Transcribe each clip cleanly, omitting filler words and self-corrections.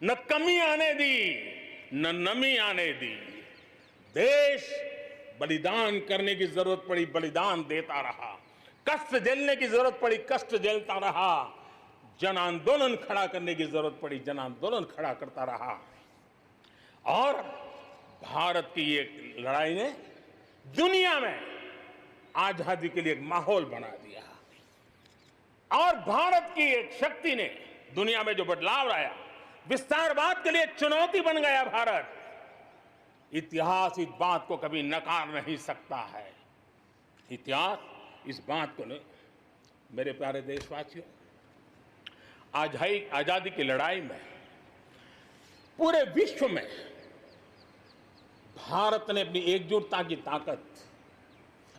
न कमी आने दी, न नमी आने दी। देश बलिदान करने की जरूरत पड़ी, बलिदान देता रहा। कष्ट झेलने की जरूरत पड़ी, कष्ट झेलता रहा। जन आंदोलन खड़ा करने की जरूरत पड़ी, जन आंदोलन खड़ा करता रहा। और भारत की ये लड़ाई ने दुनिया में आजादी के लिए एक माहौल बना दिया। और भारत की एक शक्ति ने दुनिया में जो बदलाव लाया, विस्तारवाद के लिए चुनौती बन गया भारत। इतिहास इस बात को कभी नकार नहीं सकता है। इतिहास इस बात को नहीं। मेरे प्यारे देशवासियों, आजादी की लड़ाई में पूरे विश्व में भारत ने अपनी एकजुटता की ताकत,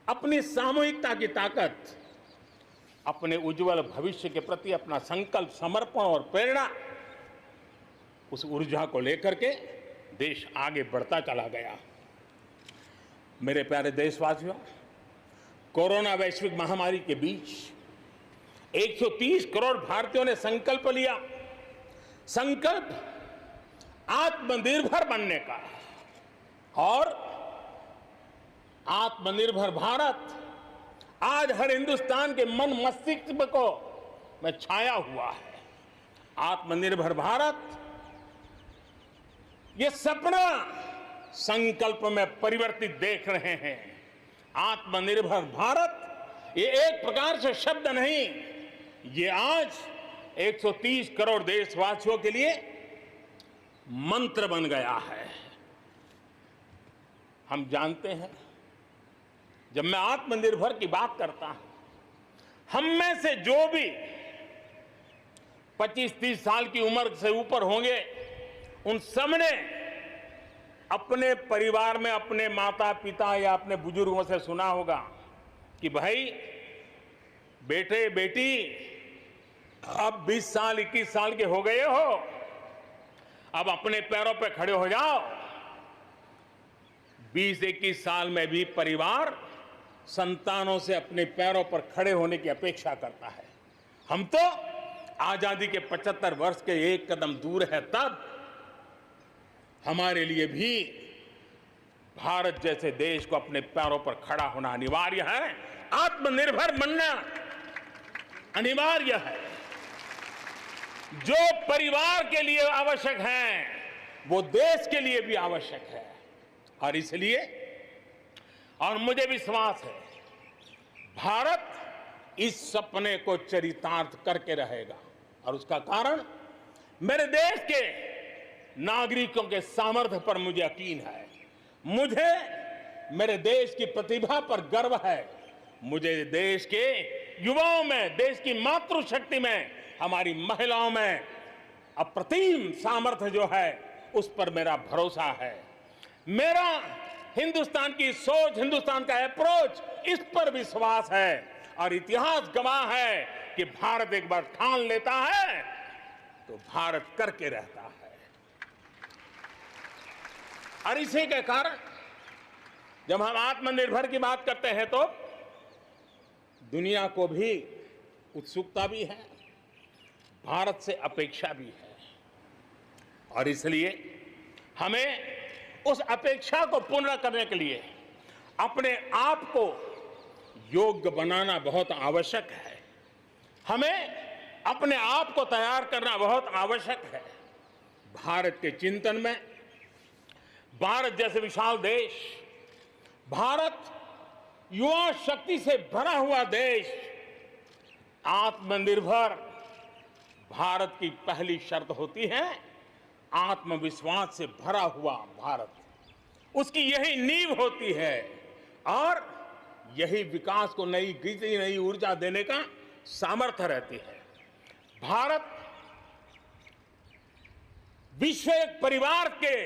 अपनी सामूहिकता की ताकत, अपने उज्जवल भविष्य के प्रति अपना संकल्प, समर्पण और प्रेरणा, उस ऊर्जा को लेकर के देश आगे बढ़ता चला गया। मेरे प्यारे देशवासियों, कोरोना वैश्विक महामारी के बीच 130 करोड़ भारतीयों ने संकल्प लिया, संकल्प आत्मनिर्भर बनने का। और आत्मनिर्भर भारत आज हर हिंदुस्तान के मन मस्तिष्क को में छाया हुआ है। आत्मनिर्भर भारत ये सपना संकल्प में परिवर्तित देख रहे हैं। आत्मनिर्भर भारत ये एक प्रकार से शब्द नहीं, ये आज 130 करोड़ देशवासियों के लिए मंत्र बन गया है। हम जानते हैं, जब मैं आत्मनिर्भर की बात करता हूं, हम में से जो भी 25-30 साल की उम्र से ऊपर होंगे, उन सबने अपने परिवार में अपने माता पिता या अपने बुजुर्गों से सुना होगा कि भाई बेटे बेटी अब 20 साल 21 साल के हो गए हो, अब अपने पैरों पे खड़े हो जाओ। 20-21 साल में भी परिवार संतानों से अपने पैरों पर खड़े होने की अपेक्षा करता है। हम तो आजादी के 75 वर्ष के एक कदम दूर है। तब हमारे लिए भी भारत जैसे देश को अपने पैरों पर खड़ा होना अनिवार्य है। आत्मनिर्भर बनना अनिवार्य है। जो परिवार के लिए आवश्यक है, वो देश के लिए भी आवश्यक है। और इसलिए, और मुझे विश्वास है, भारत इस सपने को चरितार्थ करके रहेगा। और उसका कारण मेरे देश के नागरिकों के सामर्थ्य पर मुझे यकीन है। मुझे मेरे देश की प्रतिभा पर गर्व है। मुझे देश के युवाओं में, देश की मातृशक्ति में, हमारी महिलाओं में अप्रतिम सामर्थ्य जो है, उस पर मेरा भरोसा है। मेरा हिंदुस्तान की सोच, हिंदुस्तान का अप्रोच, इस पर विश्वास है। और इतिहास गवाह है कि भारत एक बार ठान लेता है तो भारत करके रहता है। और इसी के कारण जब हम आत्मनिर्भर की बात करते हैं तो दुनिया को भी उत्सुकता भी है, भारत से अपेक्षा भी है। और इसलिए हमें उस अपेक्षा को पूर्ण करने के लिए अपने आप को योग्य बनाना बहुत आवश्यक है। हमें अपने आप को तैयार करना बहुत आवश्यक है। भारत के चिंतन में भारत जैसे विशाल देश, भारत युवा शक्ति से भरा हुआ देश, आत्मनिर्भर भारत की पहली शर्त होती है आत्मविश्वास से भरा हुआ भारत। उसकी यही नींव होती है और यही विकास को नई गति, नई ऊर्जा देने का सामर्थ्य रहती है। भारत विश्व एक परिवार के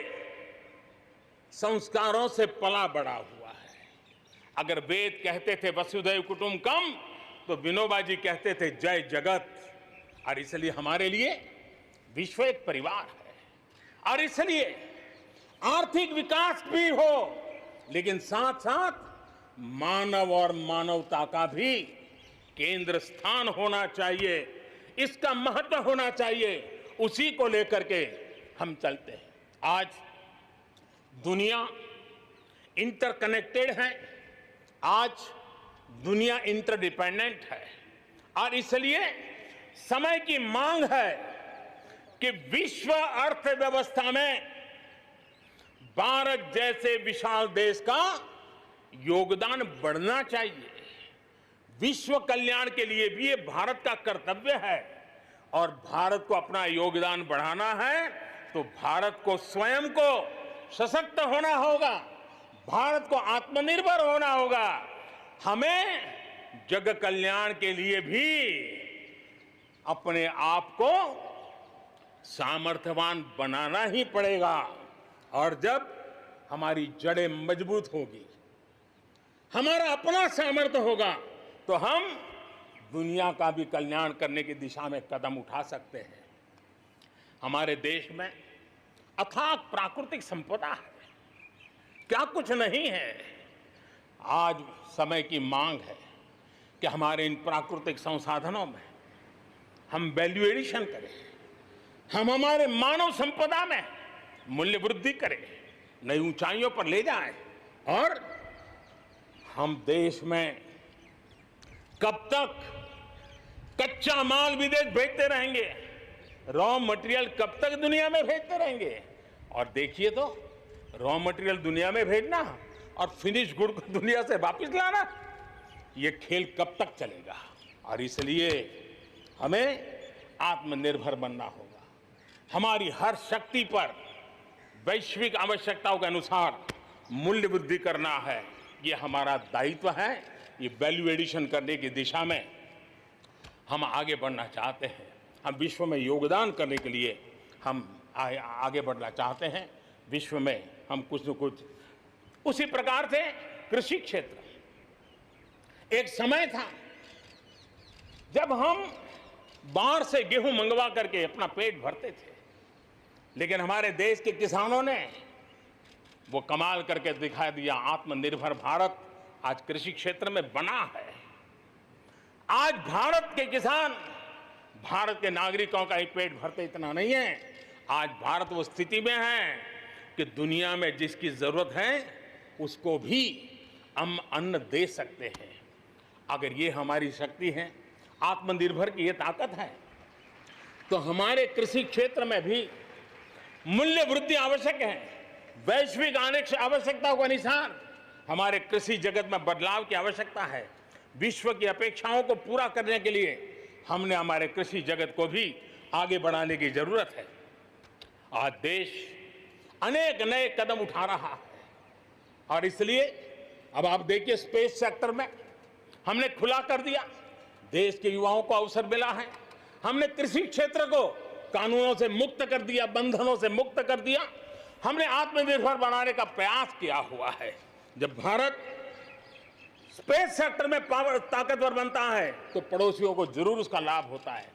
संस्कारों से पला बड़ा हुआ है। अगर वेद कहते थे वसुधैव कुटुंबकम, तो विनोबा जी कहते थे जय जगत। और इसलिए हमारे लिए विश्व एक परिवार है। और इसलिए आर्थिक विकास भी हो, लेकिन साथ साथ मानव और मानवता का भी केंद्र स्थान होना चाहिए, इसका महत्व होना चाहिए। उसी को लेकर के हम चलते हैं। आज दुनिया इंटरकनेक्टेड है, आज दुनिया इंटरडिपेंडेंट है और इसलिए समय की मांग है कि विश्व अर्थव्यवस्था में भारत जैसे विशाल देश का योगदान बढ़ना चाहिए। विश्व कल्याण के लिए भी ये भारत का कर्तव्य है और भारत को अपना योगदान बढ़ाना है तो भारत को स्वयं को सशक्त होना होगा, भारत को आत्मनिर्भर होना होगा। हमें जग कल्याण के लिए भी अपने आप को सामर्थ्यवान बनाना ही पड़ेगा और जब हमारी जड़ें मजबूत होगी, हमारा अपना सामर्थ्य होगा तो हम दुनिया का भी कल्याण करने की दिशा में कदम उठा सकते हैं। हमारे देश में अथाक प्राकृतिक संपदा है, क्या कुछ नहीं है। आज समय की मांग है कि हमारे इन प्राकृतिक संसाधनों में हम वैल्यू एडिशन करें, हम हमारे मानव संपदा में मूल्य वृद्धि करें, नई ऊंचाइयों पर ले जाएं और हम देश में कब तक कच्चा माल विदेश भेजते रहेंगे, रॉ मटेरियल कब तक दुनिया में भेजते रहेंगे। और देखिए तो रॉ मटेरियल दुनिया में भेजना और फिनिश गुड को दुनिया से वापस लाना, ये खेल कब तक चलेगा। और इसलिए हमें आत्मनिर्भर बनना होगा, हमारी हर शक्ति पर वैश्विक आवश्यकताओं के अनुसार मूल्य वृद्धि करना है, ये हमारा दायित्व है। ये वैल्यू एडिशन करने की दिशा में हम आगे बढ़ना चाहते हैं, हम विश्व में योगदान करने के लिए हम आगे बढ़ना चाहते हैं। विश्व में हम कुछ न कुछ, उसी प्रकार से कृषि क्षेत्र, एक समय था जब हम बाहर से गेहूं मंगवा करके अपना पेट भरते थे, लेकिन हमारे देश के किसानों ने वो कमाल करके दिखा दिया। आत्मनिर्भर भारत आज कृषि क्षेत्र में बना है। आज भारत के किसान, भारत के नागरिकों का ही पेट भरते इतना नहीं है, आज भारत वो स्थिति में है कि दुनिया में जिसकी जरूरत है उसको भी हम अन्न दे सकते हैं। अगर ये हमारी शक्ति है, आत्मनिर्भर की ये ताकत है, तो हमारे कृषि क्षेत्र में भी मूल्य वृद्धि आवश्यक है। वैश्विक आवश्यकताओं के अनुसार हमारे कृषि जगत में बदलाव की आवश्यकता है। विश्व की अपेक्षाओं को पूरा करने के लिए हमने हमारे कृषि जगत को भी आगे बढ़ाने की जरूरत है। आज देश अनेक नए कदम उठा रहा है और इसलिए अब आप देखिए स्पेस सेक्टर में हमने खुला कर दिया, देश के युवाओं को अवसर मिला है। हमने कृषि क्षेत्र को कानूनों से मुक्त कर दिया, बंधनों से मुक्त कर दिया। हमने आत्मनिर्भर बनाने का प्रयास किया हुआ है। जब भारत स्पेस सेक्टर में ताकतवर बनता है तो पड़ोसियों को जरूर उसका लाभ होता है।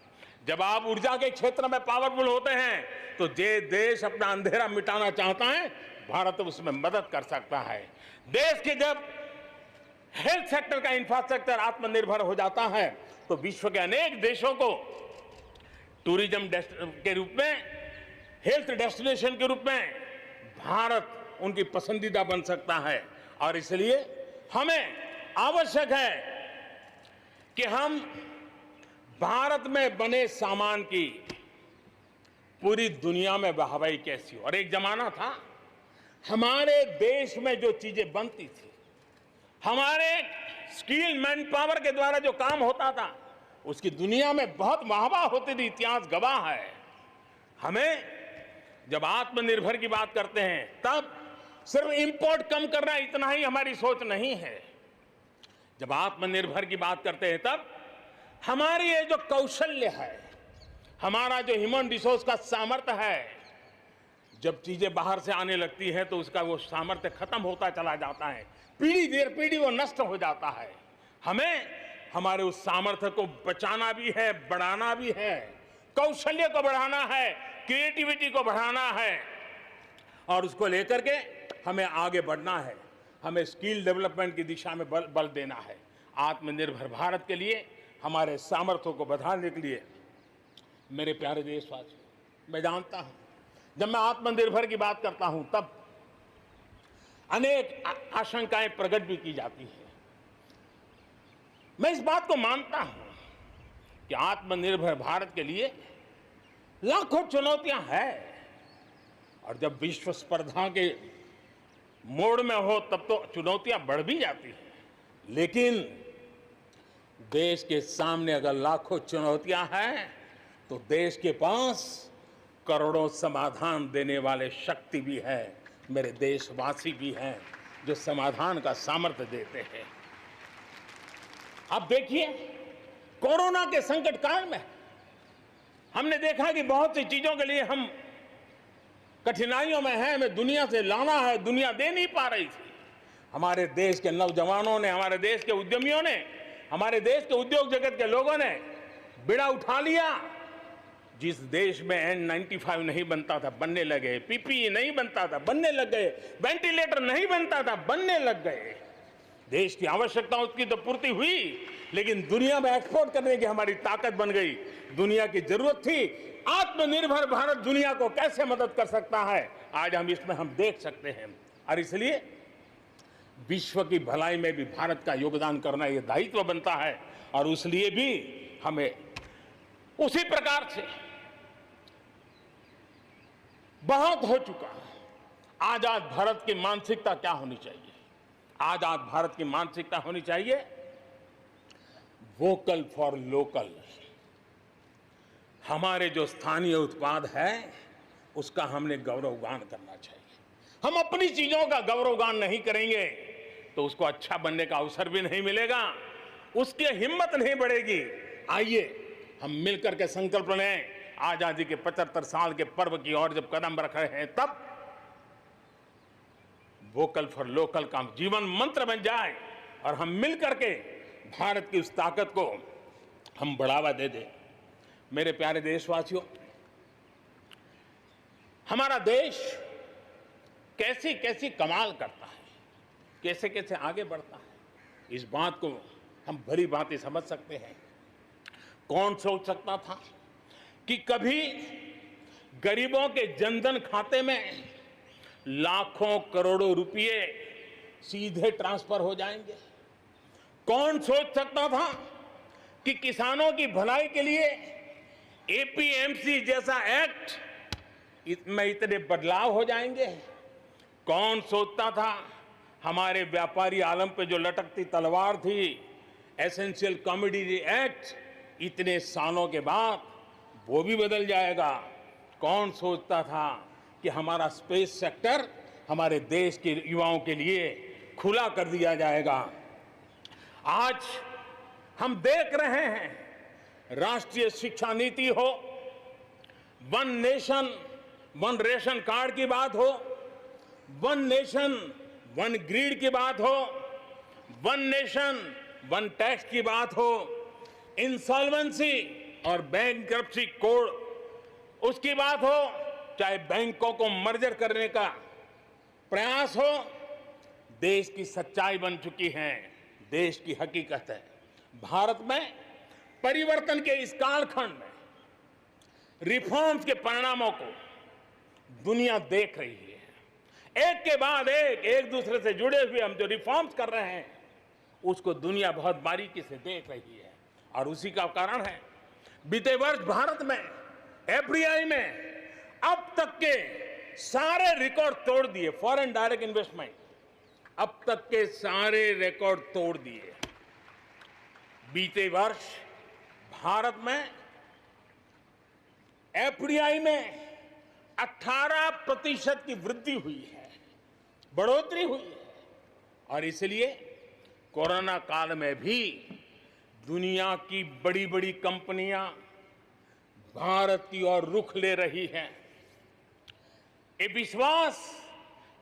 जब आप ऊर्जा के क्षेत्र में पावरफुल होते हैं तो जे देश अपना अंधेरा मिटाना चाहता है, भारत उसमें मदद कर सकता है। देश के जब हेल्थ सेक्टर का इंफ्रास्ट्रक्चर आत्मनिर्भर हो जाता है तो विश्व के अनेक देशों को टूरिज्म के रूप में, हेल्थ डेस्टिनेशन के रूप में भारत उनकी पसंदीदा बन सकता है। और इसलिए हमें आवश्यक है कि हम भारत में बने सामान की पूरी दुनिया में वाहवाही कैसी हो। और एक जमाना था हमारे देश में जो चीजें बनती थी, हमारे स्किल मैन पावर के द्वारा जो काम होता था, उसकी दुनिया में बहुत वाहवाही होती थी, इतिहास गवाह है। हमें जब आत्मनिर्भर की बात करते हैं तब सिर्फ इंपोर्ट कम करना इतना ही हमारी सोच नहीं है। जब आत्मनिर्भर की बात करते हैं तब हमारी ये जो कौशल्य है, हमारा जो ह्यूमन रिसोर्स का सामर्थ्य है, जब चीजें बाहर से आने लगती है तो उसका वो सामर्थ्य खत्म होता चला जाता है, पीढ़ी दर पीढ़ी वो नष्ट हो जाता है। हमें हमारे उस सामर्थ्य को बचाना भी है, बढ़ाना भी है, कौशल्य को बढ़ाना है, क्रिएटिविटी को बढ़ाना है और उसको लेकर के हमें आगे बढ़ना है। हमें स्किल डेवलपमेंट की दिशा में बल देना है। आत्मनिर्भर भारत के लिए, हमारे सामर्थ्य को बढ़ाने के लिए मेरे प्यारे देशवासियों, मैं जानता हूं जब मैं आत्मनिर्भर की बात करता हूं तब अनेक आशंकाएं प्रकट भी की जाती हैं। मैं इस बात को मानता हूं कि आत्मनिर्भर भारत के लिए लाखों चुनौतियां हैं, और जब विश्व स्पर्धा के मोड़ में हो तब तो चुनौतियां बढ़ भी जाती हैं। लेकिन देश के सामने अगर लाखों चुनौतियां हैं तो देश के पास करोड़ों समाधान देने वाले शक्ति भी है, मेरे देशवासी भी हैं जो समाधान का सामर्थ्य देते हैं। अब देखिए, कोरोना के संकट काल में हमने देखा कि बहुत सी चीजों के लिए हम कठिनाइयों में हैं, हमें दुनिया से लाना है, दुनिया दे नहीं पा रही थी। हमारे देश के नौजवानों ने, हमारे देश के उद्यमियों ने, हमारे देश के उद्योग जगत के लोगों ने बीड़ा उठा लिया। जिस देश में N95 नहीं बनता था बनने लगे, PPE नहीं बनता था बनने लग गए, वेंटिलेटर नहीं बनता था बनने लग गए। देश की आवश्यकताओं की तो पूर्ति हुई, लेकिन दुनिया में एक्सपोर्ट करने की हमारी ताकत बन गई। दुनिया की जरूरत थी, आत्मनिर्भर भारत दुनिया को कैसे मदद कर सकता है, आज हम इसमें हम देख सकते हैं। और इसलिए विश्व की भलाई में भी भारत का योगदान करना ये दायित्व बनता है, और उसलिए भी हमें उसी प्रकार से बहुत हो चुका है। आजाद भारत की मानसिकता क्या होनी चाहिए? आजाद भारत की मानसिकता होनी चाहिए वोकल फॉर लोकल। हमारे जो स्थानीय उत्पाद है उसका हमने गौरवगान करना चाहिए। हम अपनी चीजों का गौरवगान नहीं करेंगे तो उसको अच्छा बनने का अवसर भी नहीं मिलेगा, उसकी हिम्मत नहीं बढ़ेगी। आइए हम मिलकर के संकल्प लें, आजादी के 75 साल के पर्व की ओर जब कदम रख रहे हैं तब वोकल फॉर लोकल का जीवन मंत्र बन जाए और हम मिलकर के भारत की उस ताकत को हम बढ़ावा दे दें। मेरे प्यारे देशवासियों, हमारा देश कैसी कैसी कमाल करता है, कैसे कैसे आगे बढ़ता है, इस बात को हम भली भांति समझ सकते हैं। कौन सोच सकता था कि कभी गरीबों के जनधन खाते में लाखों करोड़ों रुपए सीधे ट्रांसफर हो जाएंगे? कौन सोच सकता था कि किसानों की भलाई के लिए एपीएमसी जैसा एक्ट में इतने बदलाव हो जाएंगे? कौन सोचता था हमारे व्यापारी आलम पे जो लटकती तलवार थी, एसेंशियल कमोडिटी एक्ट, इतने सालों के बाद वो भी बदल जाएगा? कौन सोचता था कि हमारा स्पेस सेक्टर हमारे देश के युवाओं के लिए खुला कर दिया जाएगा? आज हम देख रहे हैं, राष्ट्रीय शिक्षा नीति हो, one nation one ration card की बात हो, वन नेशन वन ग्रिड की बात हो, वन नेशन वन टैक्स की बात हो, इंसॉल्वेंसी और बैंकरप्सी कोड उसकी बात हो, चाहे बैंकों को मर्जर करने का प्रयास हो, देश की सच्चाई बन चुकी है, देश की हकीकत है। भारत में परिवर्तन के इस कालखंड में रिफॉर्म्स के परिणामों को दुनिया देख रही है। एक के बाद एक दूसरे से जुड़े हुए हम जो रिफॉर्म्स कर रहे हैं उसको दुनिया बहुत बारीकी से देख रही है, और उसी का कारण है बीते वर्ष भारत में एफडीआई में अब तक के सारे रिकॉर्ड तोड़ दिए। फॉरेन डायरेक्ट इन्वेस्टमेंट अब तक के सारे रिकॉर्ड तोड़ दिए। बीते वर्ष भारत में एफडीआई में 18% की वृद्धि हुई है, बढ़ोतरी हुई है, और इसलिए कोरोना काल में भी दुनिया की बड़ी बड़ी कंपनियां भारत की ओर रुख ले रही हैं। ये विश्वास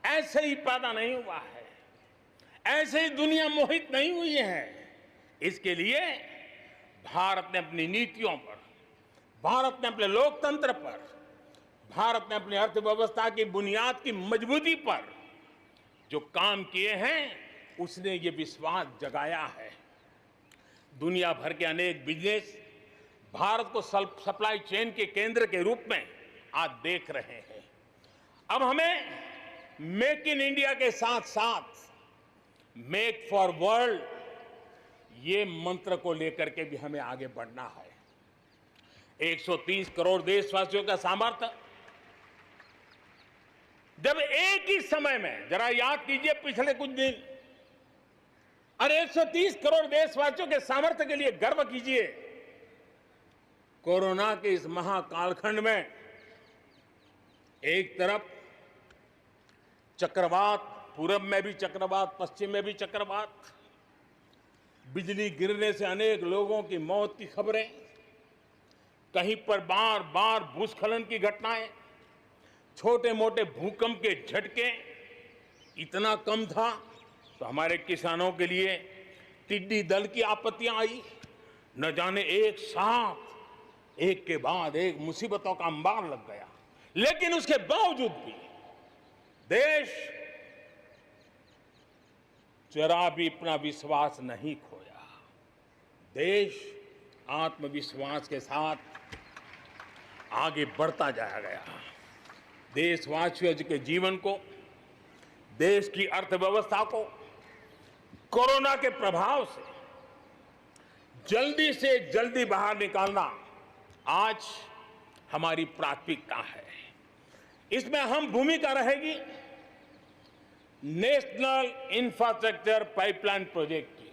ऐसे ही पैदा नहीं हुआ है, ऐसे ही दुनिया मोहित नहीं हुई है। इसके लिए भारत ने अपनी नीतियों पर, भारत ने अपने लोकतंत्र पर, भारत ने अपनी अर्थव्यवस्था की बुनियाद की मजबूती पर जो काम किए हैं उसने ये विश्वास जगाया है। दुनिया भर के अनेक बिजनेस भारत को सप्लाई चेन के केंद्र के रूप में आज देख रहे हैं। अब हमें मेक इन इंडिया के साथ साथ मेक फॉर वर्ल्ड ये मंत्र को लेकर के भी हमें आगे बढ़ना है। 130 करोड़ देशवासियों का सामर्थ्य, जब एक ही समय में, जरा याद कीजिए पिछले कुछ दिन, और 130 करोड़ देशवासियों के सामर्थ्य के लिए गर्व कीजिए। कोरोना के इस महाकालखंड में एक तरफ चक्रवात, पूरब में भी चक्रवात, पश्चिम में भी चक्रवात, बिजली गिरने से अनेक लोगों की मौत की खबरें, कहीं पर बार बार भूस्खलन की घटनाएं, छोटे मोटे भूकंप के झटके, इतना कम था तो हमारे किसानों के लिए टिड्डी दल की आपत्तियां आई। न जाने एक साथ एक के बाद एक मुसीबतों का अंबार लग गया, लेकिन उसके बावजूद भी देश जरा भी अपना विश्वास नहीं खोया। देश आत्मविश्वास के साथ आगे बढ़ता जाया गया। देशवासियों के जीवन को, देश की अर्थव्यवस्था को कोरोना के प्रभाव से जल्दी बाहर निकालना आज हमारी प्राथमिकता है। इसमें अहम भूमिका रहेगी नेशनल इंफ्रास्ट्रक्चर पाइपलाइन प्रोजेक्ट की।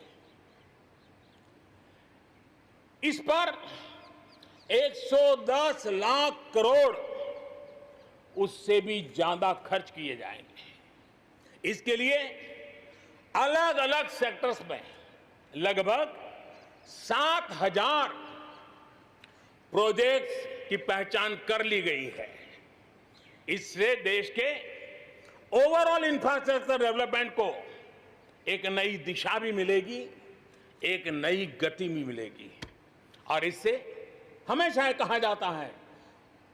इस पर 110 लाख करोड़, उससे भी ज्यादा खर्च किए जाएंगे। इसके लिए अलग अलग सेक्टर्स में लगभग 7,000 प्रोजेक्ट्स की पहचान कर ली गई है। इससे देश के ओवरऑल इंफ्रास्ट्रक्चर डेवलपमेंट को एक नई दिशा भी मिलेगी, एक नई गति भी मिलेगी। और इससे हमेशा ये कहा जाता है,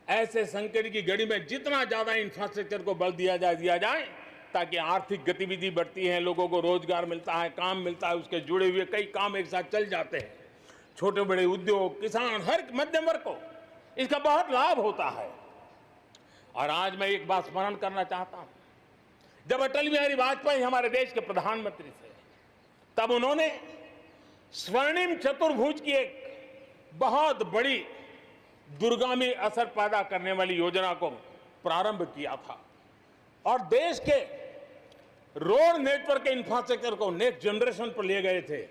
ऐसे संकट की घड़ी में जितना ज्यादा इंफ्रास्ट्रक्चर को बल दिया जाए ताकि आर्थिक गतिविधि बढ़ती है, लोगों को रोजगार मिलता है, काम मिलता है, उसके जुड़े हुए कई काम एक साथ चल जाते हैं। छोटे बड़े उद्योग, किसान, हर मध्यम वर्ग को इसका बहुत लाभ होता है। और आज मैं एक बात स्मरण करना चाहता हूं, जब अटल बिहारी वाजपेयी हमारे देश के प्रधानमंत्री थे, तब उन्होंने स्वर्णिम चतुर्भुज की एक बहुत बड़ी दूरगामी असर पैदा करने वाली योजना को प्रारंभ किया था और देश के रोड नेटवर्क के इंफ्रास्ट्रक्चर को नेक्स्ट जनरेशन पर ले गए थे।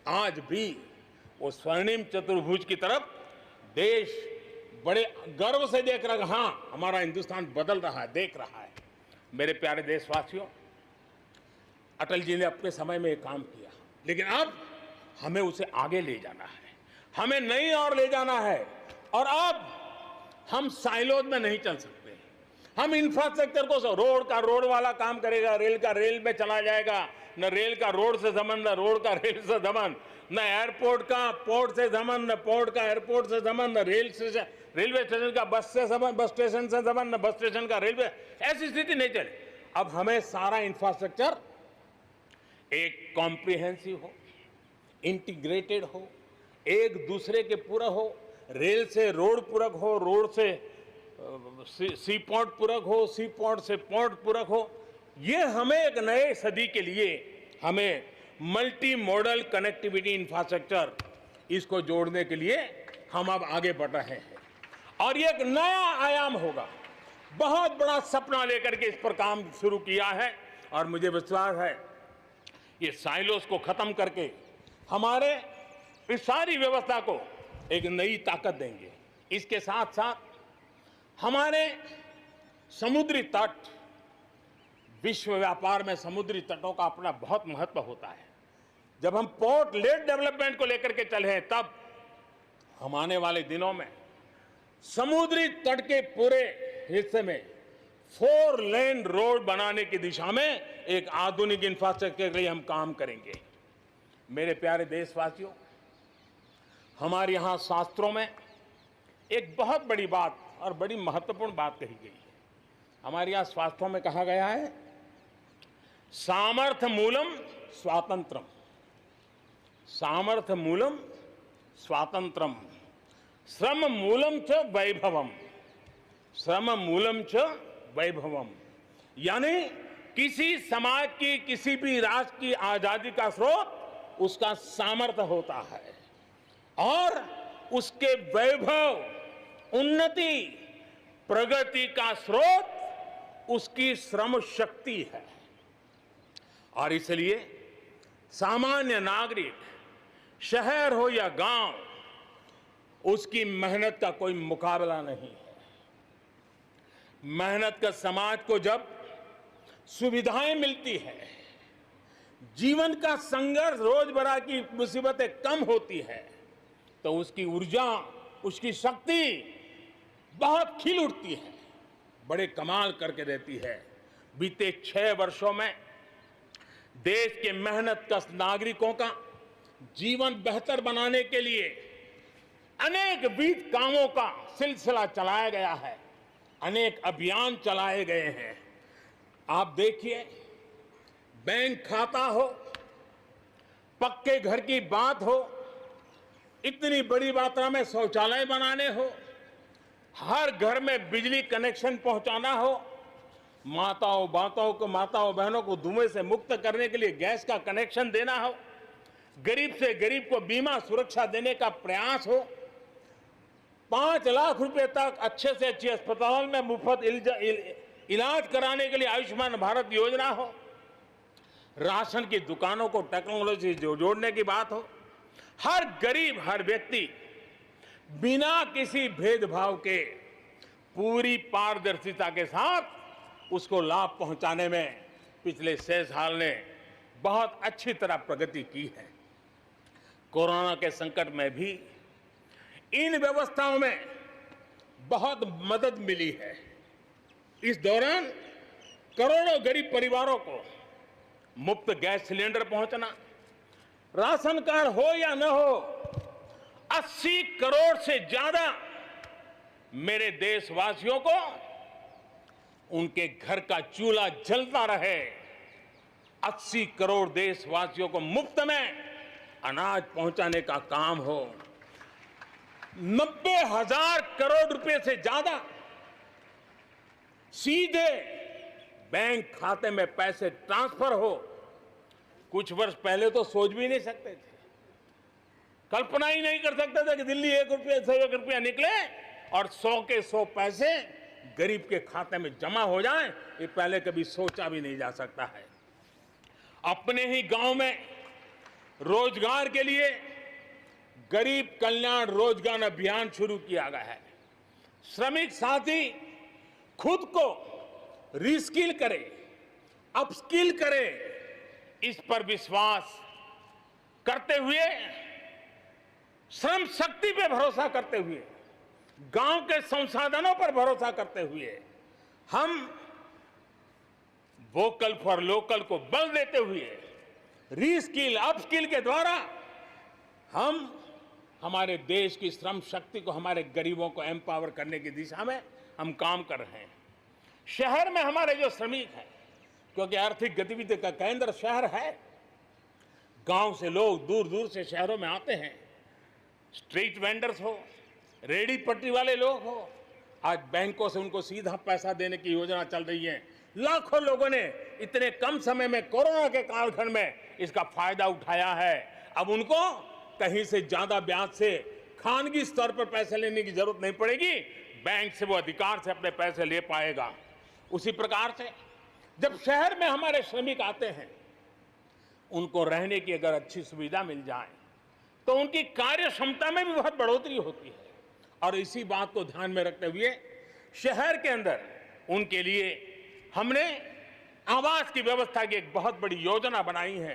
आज भी वो स्वर्णिम चतुर्भुज की तरफ देश बड़े गर्व से देख रहा है। हाँ, हमारा हिंदुस्तान बदल रहा है, देख रहा है। मेरे प्यारे देशवासियों, अटल जी ने अपने समय में एक काम किया, लेकिन अब हमें उसे आगे ले जाना है, हमें नई ओर ले जाना है। और अब हम साइलोज में नहीं चल सकते। हम इंफ्रास्ट्रक्चर को, रोड का रोड वाला काम करेगा, रेल का रेल में चला जाएगा, न रेल का रोड से संबंध, न रोड का रेल से संबंध, न एयरपोर्ट का पोर्ट से संबंध, न पोर्ट का एयरपोर्ट से संबंध, न रेलवे स्टेशन का बस से संबंध, बस स्टेशन से संबंध, न बस स्टेशन का रेलवे। ऐसी स्थिति नहीं चले। अब हमें सारा इंफ्रास्ट्रक्चर एक कॉम्प्रिहेंसिव हो, इंटीग्रेटेड हो, एक दूसरे के पूरक हो। रेल से रोड पूरक हो, रोड से सी पोर्ट पूरक हो, सी पोर्ट से पोर्ट पूरक हो। ये हमें एक नए सदी के लिए हमें मल्टी मॉडल कनेक्टिविटी इंफ्रास्ट्रक्चर, इसको जोड़ने के लिए हम अब आगे बढ़ रहे हैं और ये एक नया आयाम होगा। बहुत बड़ा सपना लेकर के इस पर काम शुरू किया है और मुझे विश्वास है ये साइलोस को खत्म करके हमारे इस सारी व्यवस्था को एक नई ताकत देंगे। इसके साथ साथ हमारे समुद्री तट, विश्व व्यापार में समुद्री तटों का अपना बहुत महत्व होता है। जब हम पोर्ट लेड डेवलपमेंट को लेकर के चले हैं, तब हम आने वाले दिनों में समुद्री तट के पूरे हिस्से में 4 लेन रोड बनाने की दिशा में एक आधुनिक इंफ्रास्ट्रक्चर के लिए हम काम करेंगे। मेरे प्यारे देशवासियों, हमारे यहाँ शास्त्रों में एक बहुत बड़ी बात और बड़ी महत्वपूर्ण बात कही गई है। हमारे यहाँ शास्त्रों में कहा गया है, सामर्थ्य मूलम स्वातंत्रम, सामर्थ्य मूलम स्वातंत्रम, श्रम मूलम च वैभवम, श्रम मूलम च वैभवम। यानी किसी समाज की, किसी भी राष्ट्र की आजादी का स्रोत उसका सामर्थ्य होता है और उसके वैभव, उन्नति, प्रगति का स्रोत उसकी श्रम शक्ति है। और इसलिए सामान्य नागरिक, शहर हो या गांव, उसकी मेहनत का कोई मुकाबला नहीं है। मेहनत का समाज को जब सुविधाएं मिलती है, जीवन का संघर्ष, रोजमर्रा की मुसीबतें कम होती है, तो उसकी ऊर्जा, उसकी शक्ति बहुत खिल उठती है, बड़े कमाल करके देती है। बीते 6 वर्षों में देश के मेहनतकश नागरिकों का जीवन बेहतर बनाने के लिए अनेक विविध कामों का सिलसिला चलाया गया है, अनेक अभियान चलाए गए हैं। आप देखिए, बैंक खाता हो, पक्के घर की बात हो, इतनी बड़ी मात्रा में शौचालय बनाने हो, हर घर में बिजली कनेक्शन पहुंचाना हो, माताओं बहनों को धुएं से मुक्त करने के लिए गैस का कनेक्शन देना हो, गरीब से गरीब को बीमा सुरक्षा देने का प्रयास हो, 5 लाख रुपए तक अच्छे से अच्छे अस्पताल में मुफ्त इलाज कराने के लिए आयुष्मान भारत योजना हो, राशन की दुकानों को टेक्नोलॉजी से जोड़ने की बात हो, हर गरीब, हर व्यक्ति बिना किसी भेदभाव के पूरी पारदर्शिता के साथ उसको लाभ पहुंचाने में पिछले 6 साल ने बहुत अच्छी तरह प्रगति की है। कोरोना के संकट में भी इन व्यवस्थाओं में बहुत मदद मिली है। इस दौरान करोड़ों गरीब परिवारों को मुफ्त गैस सिलेंडर पहुंचना, राशन कार्ड हो या न हो, 80 करोड़ से ज्यादा मेरे देशवासियों को उनके घर का चूल्हा जलता रहे, 80 करोड़ देशवासियों को मुफ्त में अनाज पहुंचाने का काम हो, 90,000 करोड़ रुपए से ज्यादा सीधे बैंक खाते में पैसे ट्रांसफर हो। कुछ वर्ष पहले तो सोच भी नहीं सकते थे, कल्पना ही नहीं कर सकते थे कि दिल्ली 1 रुपये से 1 रुपया निकले और 100 के 100 पैसे गरीब के खाते में जमा हो जाए, ये पहले कभी सोचा भी नहीं जा सकता है। अपने ही गांव में रोजगार के लिए गरीब कल्याण रोजगार अभियान शुरू किया गया है। श्रमिक साथी खुद को रिस्किल करे, अपस्किल करे, इस पर विश्वास करते हुए, श्रम शक्ति पे भरोसा करते हुए, गांव के संसाधनों पर भरोसा करते हुए, हम वोकल फॉर लोकल को बल देते हुए, रीस्किल, अपस्किल के द्वारा हम हमारे देश की श्रम शक्ति को, हमारे गरीबों को एम्पावर करने की दिशा में हम काम कर रहे हैं। शहर में हमारे जो श्रमिक हैं, क्योंकि आर्थिक गतिविधि का केंद्र शहर है, गांव से लोग दूर दूर से शहरों में आते हैं। स्ट्रीट वेंडर्स हो, रेडी पट्टी वाले लोग हो, आज बैंकों से उनको सीधा पैसा देने की योजना चल रही है। लाखों लोगों ने इतने कम समय में, कोरोना के कालखंड में इसका फायदा उठाया है। अब उनको कहीं से ज्यादा ब्याज से खानगी स्तर पर पैसे लेने की जरूरत नहीं पड़ेगी, बैंक से वो अधिकार से अपने पैसे ले पाएगा। उसी प्रकार से जब शहर में हमारे श्रमिक आते हैं, उनको रहने की अगर अच्छी सुविधा मिल जाए तो उनकी कार्य क्षमता में भी बहुत बढ़ोतरी होती है। और इसी बात को ध्यान में रखते हुए शहर के अंदर उनके लिए हमने आवास की व्यवस्था की एक बहुत बड़ी योजना बनाई है,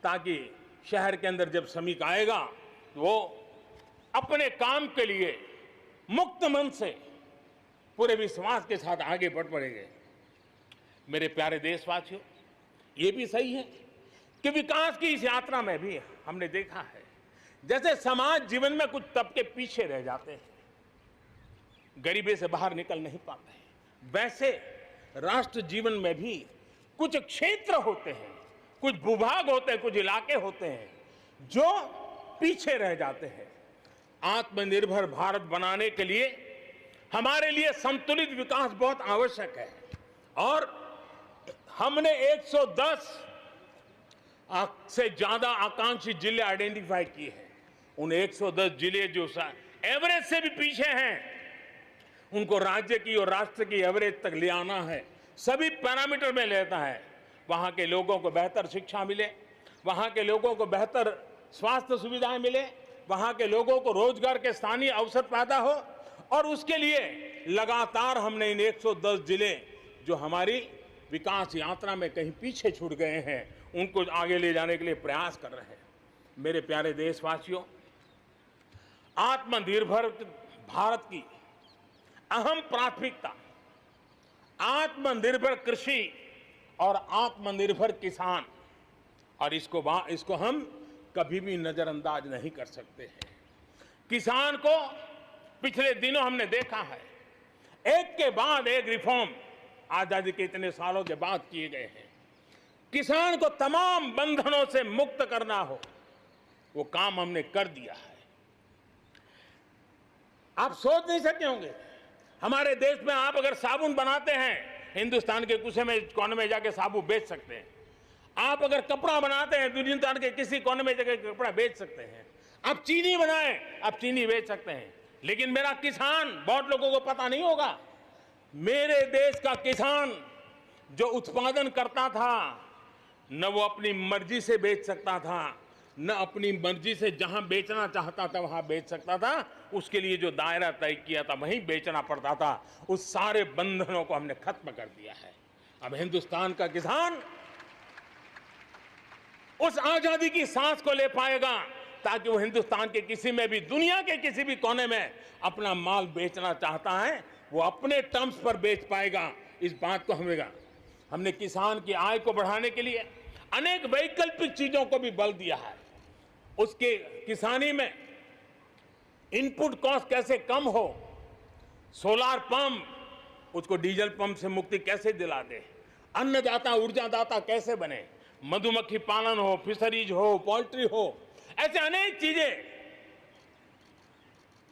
ताकि शहर के अंदर जब श्रमिक आएगा तो वो अपने काम के लिए मुक्त मन से, पूरे विश्वास के साथ आगे बढ़ पड़ेंगे। मेरे प्यारे देशवासियों, ये भी सही है कि विकास की इस यात्रा में भी हमने देखा है, जैसे समाज जीवन में कुछ तबके पीछे रह जाते हैं, गरीबी से बाहर निकल नहीं पाते हैं, वैसे राष्ट्र जीवन में भी कुछ क्षेत्र होते हैं, कुछ भूभाग होते हैं, कुछ इलाके होते हैं जो पीछे रह जाते हैं। आत्मनिर्भर भारत बनाने के लिए हमारे लिए संतुलित विकास बहुत आवश्यक है। और हमने 110 से ज्यादा आकांक्षी जिले आइडेंटिफाई किए हैं। उन 110 जिले जो एवरेज से भी पीछे हैं, उनको राज्य की और राष्ट्र की एवरेज तक ले आना है। सभी पैरामीटर में लेता है। वहां के लोगों को बेहतर शिक्षा मिले, वहां के लोगों को बेहतर स्वास्थ्य सुविधाएं मिले, वहां के लोगों को रोजगार के स्थानीय अवसर पैदा हो, और उसके लिए लगातार हमने इन 110 जिले जो हमारी विकास यात्रा में कहीं पीछे छूट गए हैं, उनको आगे ले जाने के लिए प्रयास कर रहे हैं। मेरे प्यारे देशवासियों, आत्मनिर्भर भारत की अहम प्राथमिकता आत्मनिर्भर कृषि और आत्मनिर्भर किसान, और इसको हम कभी भी नजरअंदाज नहीं कर सकते हैं। किसान को पिछले दिनों हमने देखा है, एक के बाद एक रिफॉर्म आजादी के इतने सालों के बाद किए गए हैं। किसान को तमाम बंधनों से मुक्त करना हो, वो काम हमने कर दिया है। आप सोच नहीं सकते होंगे, हमारे देश में आप अगर साबुन बनाते हैं, हिंदुस्तान के कोने में जाके साबुन बेच सकते हैं। आप अगर कपड़ा बनाते हैं, हिंदुस्तान के किसी कोने में जाके कपड़ा बेच सकते हैं। आप चीनी बनाएं, आप चीनी बेच सकते हैं। लेकिन मेरा किसान, बहुत लोगों को पता नहीं होगा, मेरे देश का किसान जो उत्पादन करता था, न वो अपनी मर्जी से बेच सकता था, न अपनी मर्जी से जहां बेचना चाहता था वहां बेच सकता था। उसके लिए जो दायरा तय किया था वहीं बेचना पड़ता था। उस सारे बंधनों को हमने खत्म कर दिया है। अब हिंदुस्तान का किसान उस आजादी की सांस को ले पाएगा, ताकि वो हिंदुस्तान के किसी में भी, दुनिया के किसी भी कोने में अपना माल बेचना चाहता है, वो अपने टर्म्स पर बेच पाएगा। इस बात को हमने किसान की आय को बढ़ाने के लिए अनेक वैकल्पिक चीजों को भी बल दिया है। उसके किसानी में इनपुट कॉस्ट कैसे कम हो, सोलार पंप, उसको डीजल पंप से मुक्ति कैसे दिला दे, अन्नदाता ऊर्जादाता कैसे बने, मधुमक्खी पालन हो, फिशरीज हो, पोल्ट्री हो, ऐसे अनेक चीजें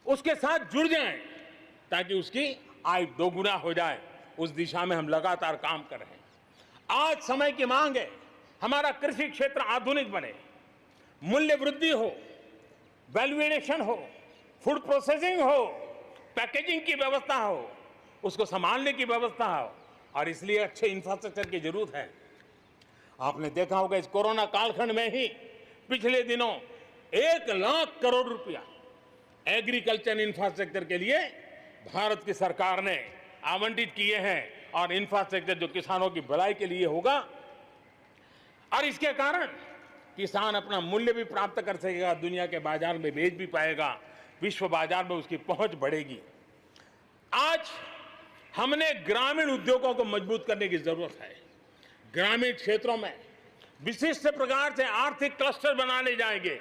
उसके साथ जुड़ जाएं, ताकि उसकी आय दोगुना हो जाए। उस दिशा में हम लगातार काम कर रहे हैं। आज समय की मांग है, हमारा कृषि क्षेत्र आधुनिक बने, मूल्य वृद्धि हो, वैल्यू एडिशन हो, फूड प्रोसेसिंग हो, पैकेजिंग की व्यवस्था हो, उसको संभालने की व्यवस्था हो, और इसलिए अच्छे इंफ्रास्ट्रक्चर की जरूरत है। आपने देखा होगा, इस कोरोना कालखंड में ही पिछले दिनों 1 लाख करोड़ रुपया एग्रीकल्चर इंफ्रास्ट्रक्चर के लिए भारत की सरकार ने आवंटित किए हैं, और इंफ्रास्ट्रक्चर जो किसानों की भलाई के लिए होगा, और इसके कारण किसान अपना मूल्य भी प्राप्त कर सकेगा, दुनिया के बाजार में बेच भी पाएगा, विश्व बाजार में उसकी पहुंच बढ़ेगी। आज हमने ग्रामीण उद्योगों को मजबूत करने की जरूरत है। ग्रामीण क्षेत्रों में विशिष्ट प्रकार से आर्थिक क्लस्टर बनाने जाएंगे।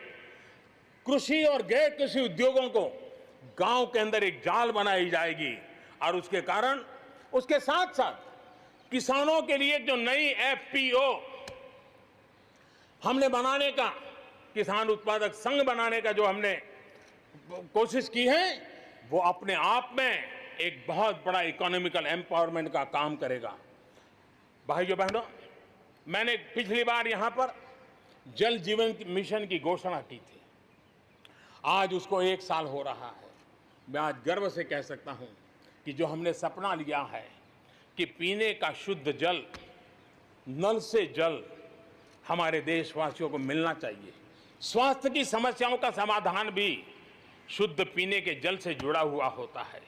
कृषि और गैर कृषि उद्योगों को गांव के अंदर एक जाल बनाई जाएगी, और उसके कारण उसके साथ साथ किसानों के लिए जो नई एफपीओ हमने बनाने का, किसान उत्पादक संघ बनाने का जो हमने कोशिश की है, वो अपने आप में एक बहुत बड़ा इकोनॉमिकल एम्पावरमेंट का काम करेगा। भाइयों बहनों, मैंने पिछली बार यहां पर जल जीवन मिशन की घोषणा की थी। आज उसको 1 साल हो रहा है। मैं आज गर्व से कह सकता हूं कि जो हमने सपना लिया है कि पीने का शुद्ध जल, नल से जल हमारे देशवासियों को मिलना चाहिए। स्वास्थ्य की समस्याओं का समाधान भी शुद्ध पीने के जल से जुड़ा हुआ होता है।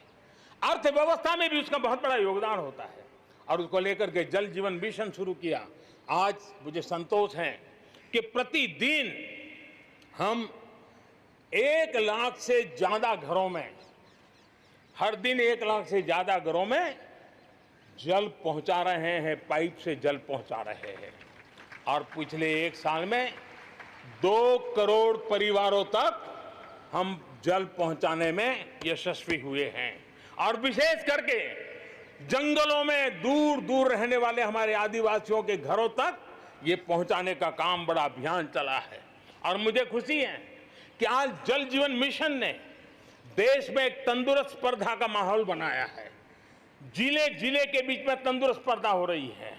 अर्थव्यवस्था में भी उसका बहुत बड़ा योगदान होता है, और उसको लेकर के जल जीवन मिशन शुरू किया। आज मुझे संतोष है कि प्रतिदिन हम 1 लाख से ज्यादा घरों में, हर दिन 1 लाख से ज्यादा घरों में जल पहुंचा रहे हैं, पाइप से जल पहुंचा रहे हैं। और पिछले 1 साल में 2 करोड़ परिवारों तक हम जल पहुंचाने में यशस्वी हुए हैं। और विशेष करके जंगलों में दूर दूर रहने वाले हमारे आदिवासियों के घरों तक ये पहुंचाने का काम, बड़ा अभियान चला है। और मुझे खुशी है कि आज जल जीवन मिशन ने देश में एक तंदुरुस्त स्पर्धा का माहौल बनाया है। जिले जिले के बीच में तंदुरुस्त स्पर्धा हो रही है।